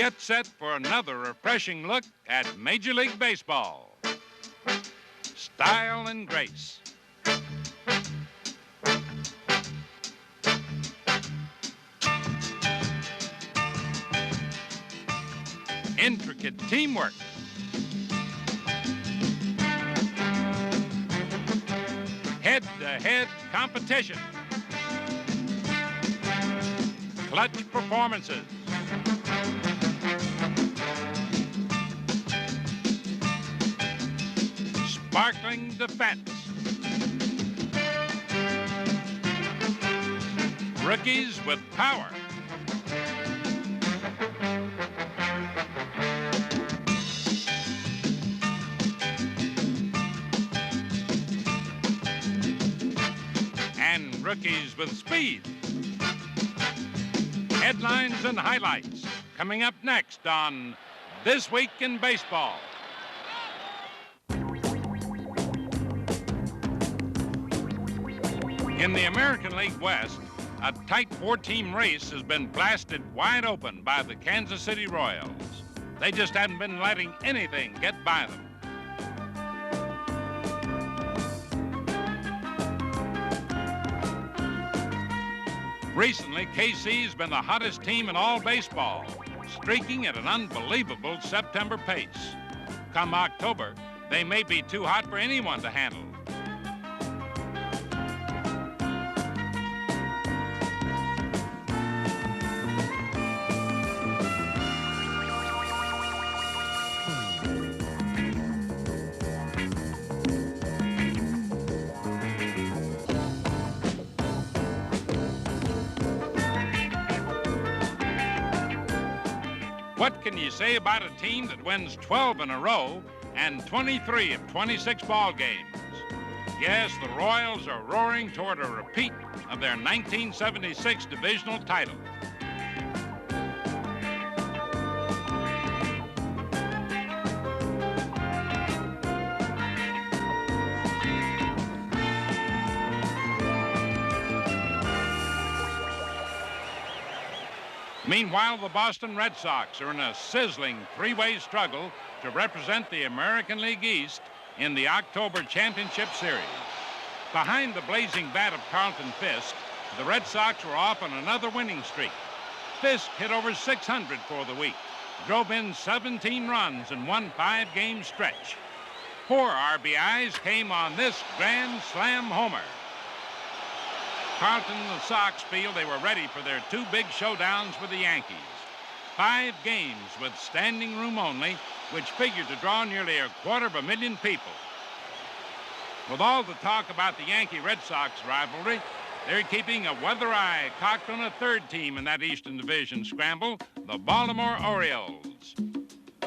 Get set for another refreshing look at Major League Baseball. Style and grace. Intricate teamwork. Head-to-head competition. Clutch performances. Sparkling defense. Rookies with power. And rookies with speed. Headlines and highlights coming up next on This Week in Baseball. In the American League West, a tight four-team race has been blasted wide open by the Kansas City Royals. They just haven't been letting anything get by them. Recently, KC's been the hottest team in all baseball, streaking at an unbelievable September pace. Come October, they may be too hot for anyone to handle. What can you say about a team that wins 12 in a row and 23 of 26 ball games? Yes, the Royals are roaring toward a repeat of their 1976 divisional title. Meanwhile, the Boston Red Sox are in a sizzling three-way struggle to represent the American League East in the October Championship Series. Behind the blazing bat of Carlton Fisk, the Red Sox were off on another winning streak. Fisk hit over 600 for the week, drove in 17 runs and won 5-game stretch. 4 RBIs came on this grand slam homer. Carlton and the Sox feel they were ready for their 2 big showdowns with the Yankees. 5 games with standing room only, which figured to draw nearly 250,000 people. With all the talk about the Yankee-Red Sox rivalry, they're keeping a weather eye cocked on a third team in that Eastern Division scramble, the Baltimore Orioles.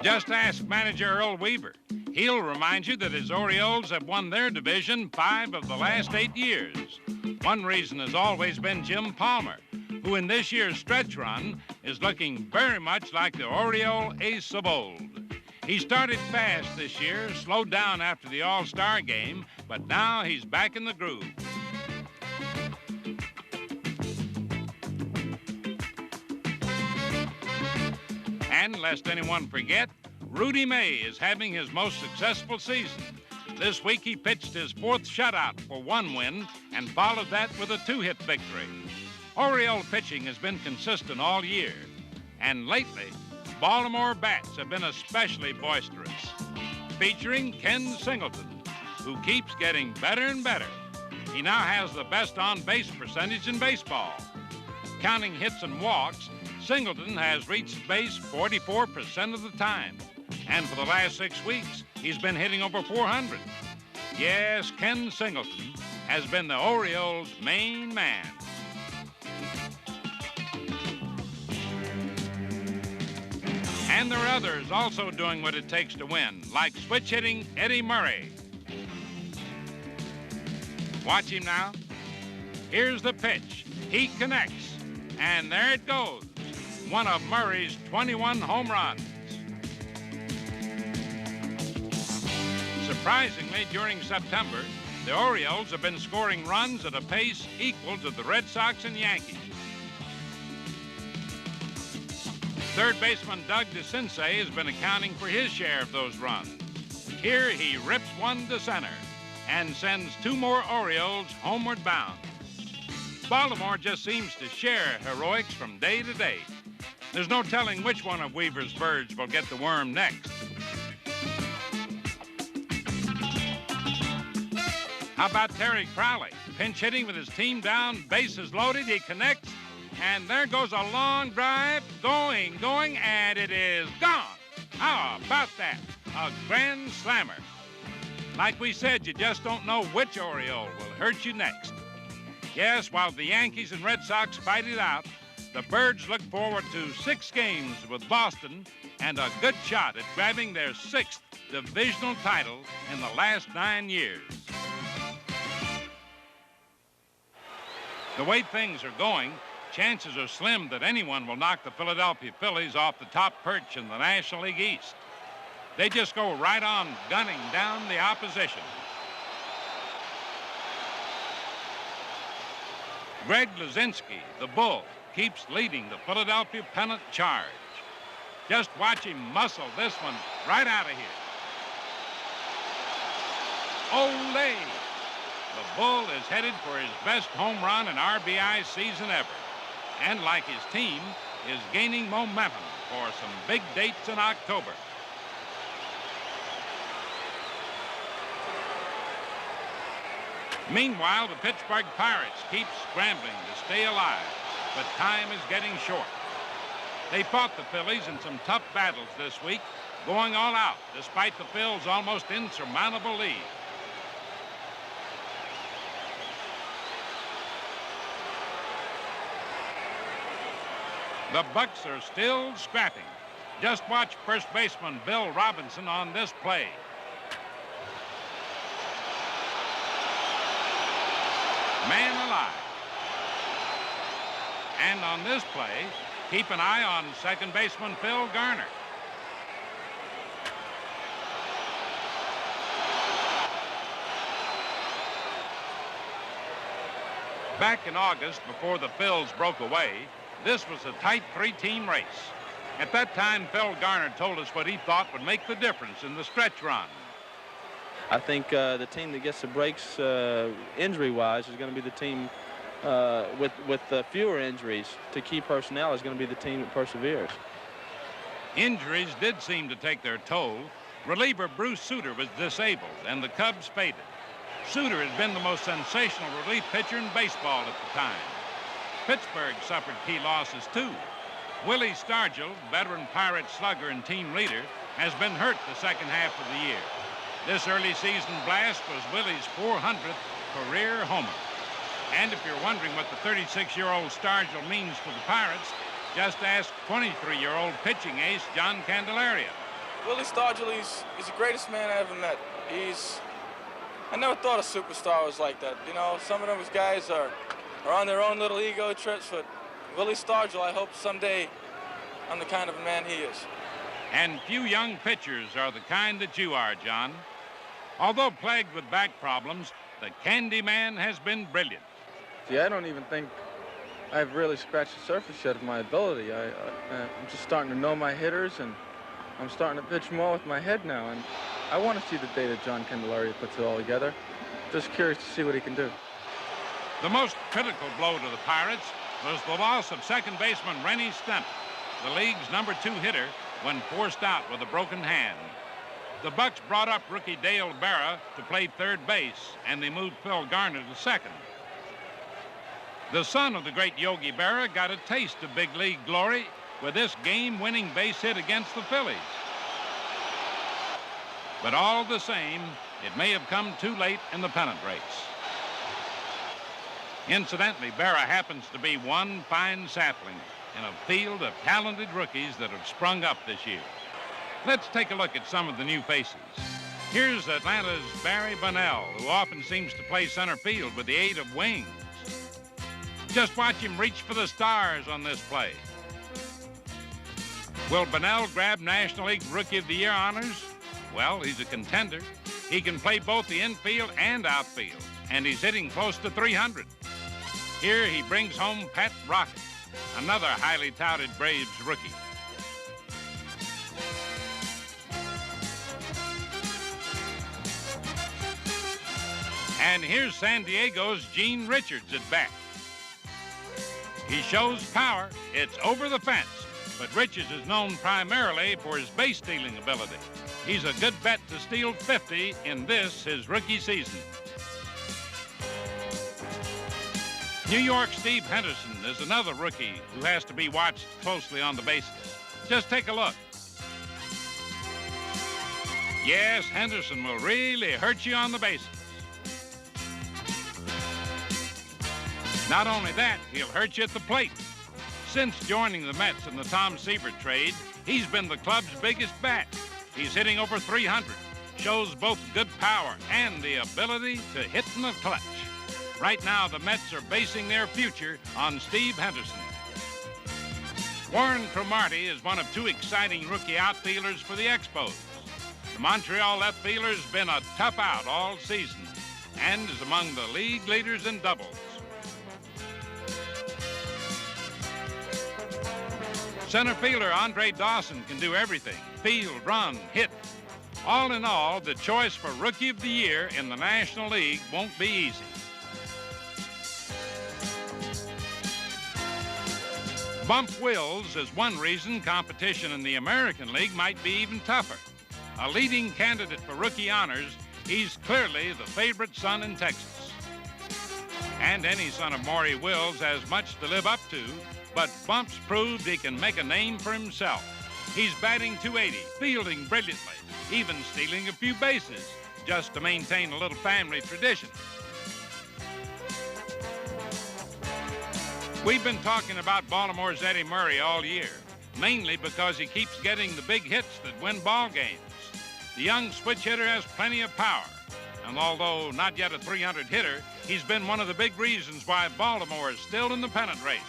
Just ask manager Earl Weaver. He'll remind you that his Orioles have won their division 5 of the last 8 years. One reason has always been Jim Palmer, who in this year's stretch run is looking very much like the Oriole ace of old. He started fast this year, slowed down after the All-Star game, but now he's back in the groove. And lest anyone forget, Rudy May is having his most successful season. This week he pitched his 4th shutout for 1 win and followed that with a 2-hit victory. Oriole pitching has been consistent all year, and lately, Baltimore bats have been especially boisterous. Featuring Ken Singleton, who keeps getting better and better. He now has the best on-base percentage in baseball. Counting hits and walks, Singleton has reached base 44% of the time. And for the last 6 weeks, he's been hitting over 400. Yes, Ken Singleton has been the Orioles' main man. And there are others also doing what it takes to win, like switch-hitting Eddie Murray. Watch him now. Here's the pitch. He connects, and there it goes. One of Murray's 21 home runs. Surprisingly, during September, the Orioles have been scoring runs at a pace equal to the Red Sox and Yankees. Third baseman Doug DeCinces has been accounting for his share of those runs. Here he rips one to center and sends two more Orioles homeward bound. Baltimore just seems to share heroics from day to day. There's no telling which one of Weaver's birds will get the worm next. How about Terry Crowley? Pinch hitting with his team down, bases loaded, he connects, and there goes a long drive, going, and it is gone. How about that? A grand slammer. Like we said, you just don't know which Oriole will hurt you next. Yes, while the Yankees and Red Sox fight it out, the Birds look forward to 6 games with Boston and a good shot at grabbing their 6th divisional title in the last 9 years. The way things are going, chances are slim that anyone will knock the Philadelphia Phillies off the top perch in the National League East. They just go right on gunning down the opposition. Greg Luzinski, the Bull, keeps leading the Philadelphia pennant charge. Just watch him muscle this one right out of here. Ole! The Bull is headed for his best home run and RBI season ever. And like his team, is gaining momentum for some big dates in October. Meanwhile, the Pittsburgh Pirates keep scrambling to stay alive, but time is getting short. They fought the Phillies in some tough battles this week, going all out despite the Phils' almost insurmountable lead. The Bucks are still scrapping. Just watch first baseman Bill Robinson on this play. Man alive. And on this play, keep an eye on second baseman Phil Garner. Back in August, before the Phils broke away, this was a tight 3-team race. At that time, Phil Garner told us what he thought would make the difference in the stretch run. I think the team that gets the breaks injury-wise is going to be the team with fewer injuries to key personnel is going to be the team that perseveres. Injuries did seem to take their toll. Reliever Bruce Sutter was disabled, and the Cubs faded. Sutter had been the most sensational relief pitcher in baseball at the time. Pittsburgh suffered key losses, too. Willie Stargell, veteran Pirate slugger and team leader, has been hurt the second half of the year. This early season blast was Willie's 400th career homer. And if you're wondering what the 36-year-old Stargell means to the Pirates, just ask 23-year-old pitching ace John Candelaria. Willie Stargell, he's the greatest man I ever met. I never thought a superstar was like that. You know, some of those guys are on their own little ego trips, but Willie Stargell, I hope someday I'm the kind of a man he is. And few young pitchers are the kind that you are, John. Although plagued with back problems, the Candy Man has been brilliant. See, I don't even think I've really scratched the surface yet of my ability. I'm just starting to know my hitters, and I'm starting to pitch more with my head now, and I want to see the day that John Candelaria puts it all together. Just curious to see what he can do. The most critical blow to the Pirates was the loss of second baseman Rennie Stemp, the league's number 2 hitter, when forced out with a broken hand. The Bucks brought up rookie Dale Berra to play third base, and they moved Phil Garner to second. The son of the great Yogi Berra got a taste of big league glory with this game-winning base hit against the Phillies. But all the same, it may have come too late in the pennant race. Incidentally, Berra happens to be one fine sapling in a field of talented rookies that have sprung up this year. Let's take a look at some of the new faces. Here's Atlanta's Barry Bonnell, who often seems to play center field with the aid of wings. Just watch him reach for the stars on this play. Will Bonnell grab National League Rookie of the Year honors? Well, he's a contender. He can play both the infield and outfield, and he's hitting close to 300. Here he brings home Pat Rocket, another highly touted Braves rookie. And here's San Diego's Gene Richards at bat. He shows power. It's over the fence. But Richards is known primarily for his base stealing ability. He's a good bet to steal 50 in this, his rookie season. New York's Steve Henderson is another rookie who has to be watched closely on the bases. Just take a look. Yes, Henderson will really hurt you on the bases. Not only that, he'll hurt you at the plate. Since joining the Mets in the Tom Seaver trade, he's been the club's biggest bat. He's hitting over 300, shows both good power and the ability to hit in the clutch. Right now, the Mets are basing their future on Steve Henderson. Warren Cromartie is one of two exciting rookie outfielders for the Expos. The Montreal left fielder's been a tough out all season and is among the league leaders in doubles. Center fielder Andre Dawson can do everything: field, run, hit. All in all, the choice for Rookie of the Year in the National League won't be easy. Bump Wills is one reason competition in the American League might be even tougher. A leading candidate for rookie honors, he's clearly the favorite son in Texas. And any son of Maury Wills has much to live up to, but Bump's proved he can make a name for himself. He's batting .280, fielding brilliantly, even stealing a few bases, just to maintain a little family tradition. We've been talking about Baltimore's Eddie Murray all year, mainly because he keeps getting the big hits that win ball games. The young switch hitter has plenty of power, and although not yet a .300 hitter, he's been one of the big reasons why Baltimore is still in the pennant race.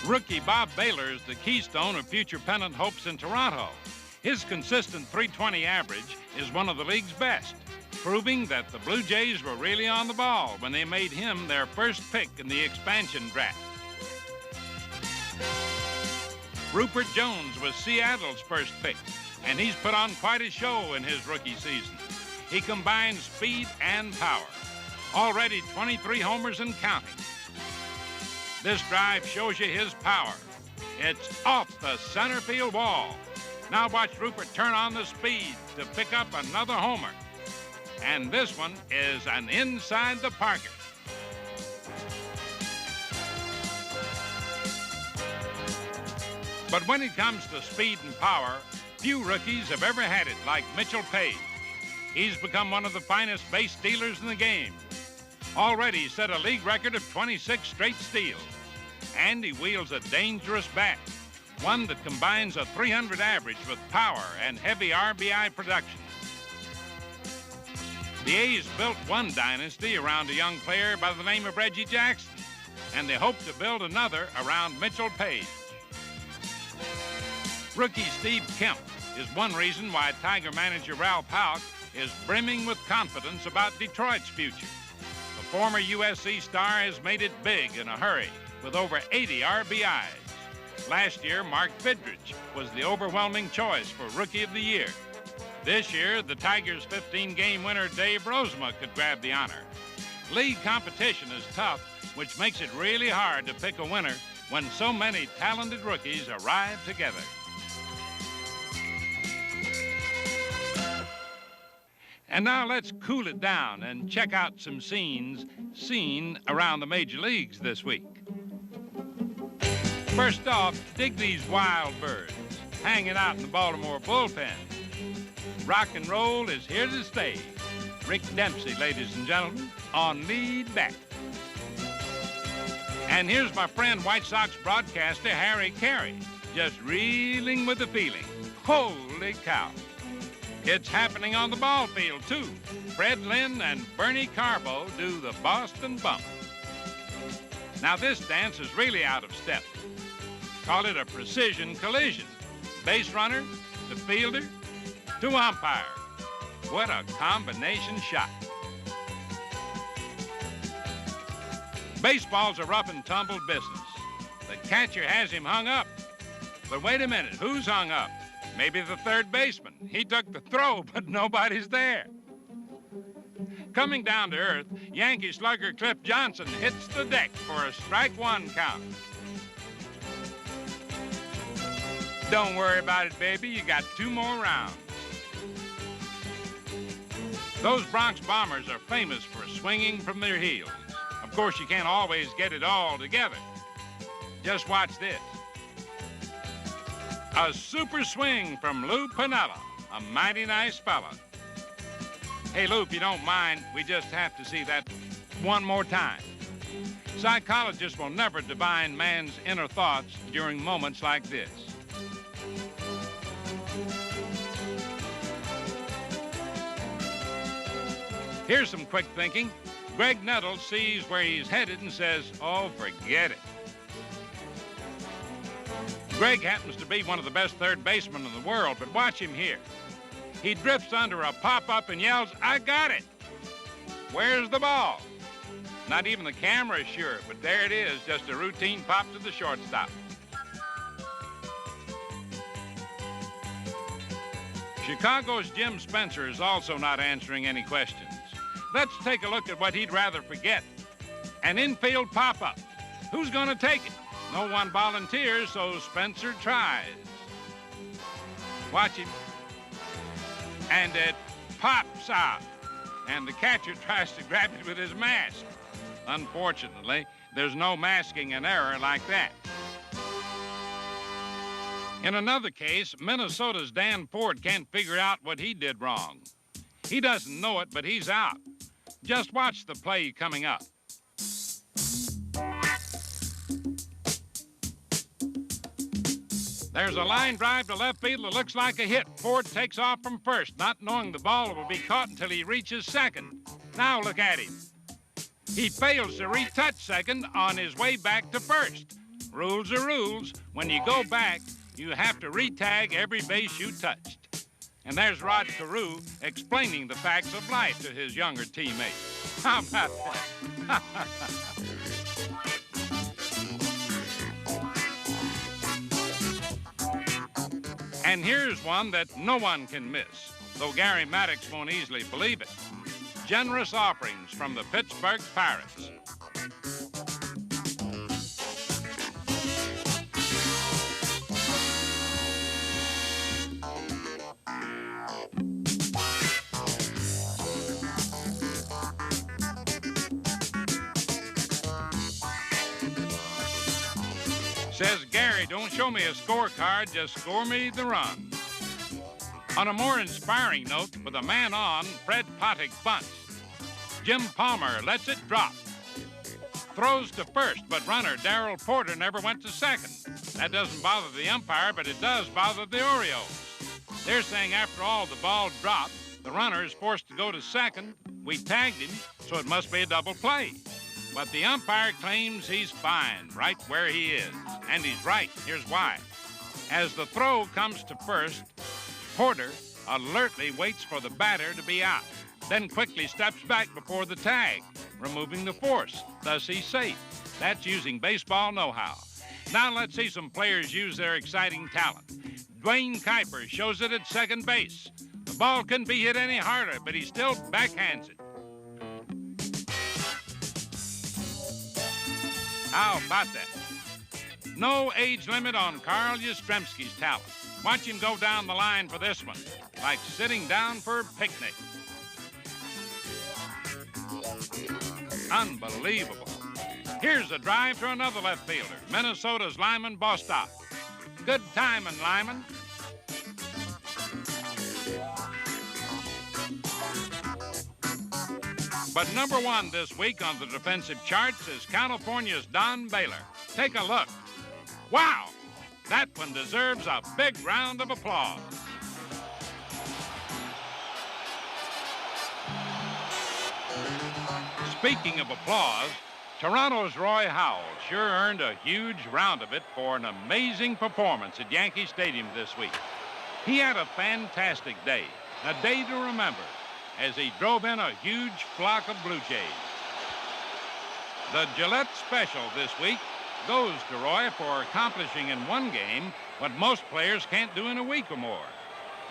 Rookie Bob Baylor is the keystone of future pennant hopes in Toronto. His consistent .320 average is one of the league's best, proving that the Blue Jays were really on the ball when they made him their first pick in the expansion draft. Rupert Jones was Seattle's first pick, and he's put on quite a show in his rookie season. He combines speed and power. Already 23 homers and counting. This drive shows you his power. It's off the center field wall. Now watch Rupert turn on the speed to pick up another homer. And this one is an inside the Parker. But when it comes to speed and power, few rookies have ever had it like Mitchell Page. He's become one of the finest base stealers in the game. Already set a league record of 26 straight steals. And he wields a dangerous bat, one that combines a .300 average with power and heavy RBI production. The A's built one dynasty around a young player by the name of Reggie Jackson, and they hope to build another around Mitchell Page. Rookie Steve Kemp is one reason why Tiger manager Ralph Houck is brimming with confidence about Detroit's future. The former USC star has made it big in a hurry with over 80 RBIs. Last year, Mark Fidrich was the overwhelming choice for Rookie of the Year. This year, the Tigers' 15-game winner Dave Rozema could grab the honor. League competition is tough, which makes it really hard to pick a winner when so many talented rookies arrive together. And now let's cool it down and check out some scenes seen around the major leagues this week. First off, dig these wild birds hanging out in the Baltimore bullpen. Rock and roll is here to stay. Rick Dempsey, ladies and gentlemen, on lead back. And here's my friend White Sox broadcaster Harry Carey, just reeling with the feeling. Holy cow. It's happening on the ball field, too. Fred Lynn and Bernie Carbo do the Boston Bump. Now, this dance is really out of step. Call it a precision collision. Base runner to fielder to umpire. What a combination shot. Baseball's a rough and tumble business. The catcher has him hung up. But wait a minute, who's hung up? Maybe the third baseman. He took the throw, but nobody's there. Coming down to earth, Yankee slugger Cliff Johnson hits the deck for a strike one count. Don't worry about it, baby. You got 2 more rounds. Those Bronx Bombers are famous for swinging from their heels. Of course, you can't always get it all together. Just watch this. A super swing from Lou Piniella, a mighty nice fella. Hey, Lou, if you don't mind, we just have to see that one more time. Psychologists will never divine man's inner thoughts during moments like this. Here's some quick thinking. Greg Nettles sees where he's headed and says, oh, forget it. Greg happens to be one of the best third basemen in the world, but watch him here. He drifts under a pop-up and yells, I got it. Where's the ball? Not even the camera is sure, but there it is, just a routine pop to the shortstop. Chicago's Jim Spencer is also not answering any questions. Let's take a look at what he'd rather forget. An infield pop-up. Who's going to take it? No one volunteers, so Spencer tries. Watch him. And it pops out. And the catcher tries to grab it with his mask. Unfortunately, there's no masking an error like that. In another case, Minnesota's Dan Ford can't figure out what he did wrong. He doesn't know it, but he's out. Just watch the play coming up. There's a line drive to left field that looks like a hit. Ford takes off from first, not knowing the ball will be caught until he reaches second. Now look at him. He fails to retouch second on his way back to first. Rules are rules. When you go back, you have to re-tag every base you touched. And there's Rod Carew explaining the facts of life to his younger teammate. How about that? And here's one that no one can miss, though Gary Maddox won't easily believe it. Generous offerings from the Pittsburgh Pirates. Says Gary, don't show me a scorecard, just score me the run. On a more inspiring note, with a man on, Fred Pottick bunts. Jim Palmer lets it drop. Throws to first, but runner Darrell Porter never went to second. That doesn't bother the umpire, but it does bother the Orioles. They're saying after all the ball dropped, the runner is forced to go to second. We tagged him, so it must be a double play. But the umpire claims he's fine right where he is. And he's right. Here's why. As the throw comes to first, Porter alertly waits for the batter to be out, then quickly steps back before the tag, removing the force. Thus, he's safe. That's using baseball know-how. Now let's see some players use their exciting talent. Dwayne Kuiper shows it at second base. The ball couldn't be hit any harder, but he still backhands it. How about that? No age limit on Carl Yastrzemski's talent. Watch him go down the line for this one, like sitting down for a picnic. Unbelievable. Here's a drive to another left fielder, Minnesota's Lyman Bostock. Good timing, Lyman. But number one this week on the defensive charts is California's Don Baylor. Take a look. Wow! That one deserves a big round of applause. Speaking of applause, Toronto's Roy Howell sure earned a huge round of it for an amazing performance at Yankee Stadium this week. He had a fantastic day, a day to remember, as he drove in a huge flock of Blue Jays. The Gillette Special this week goes to Roy for accomplishing in one game what most players can't do in a week or more.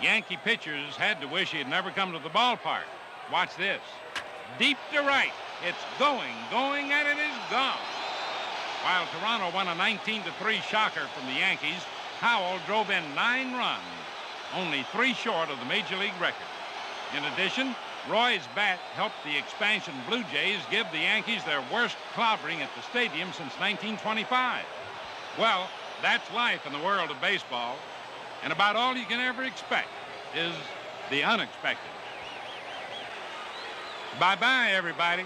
Yankee pitchers had to wish he had never come to the ballpark. Watch this. Deep to right. It's going, and it is gone. While Toronto won a 19-3 shocker from the Yankees, Howell drove in 9 runs, only 3 short of the Major League record. In addition, Roy's bat helped the expansion Blue Jays give the Yankees their worst clobbering at the stadium since 1925. Well, that's life in the world of baseball, and about all you can ever expect is the unexpected. Bye-bye, everybody.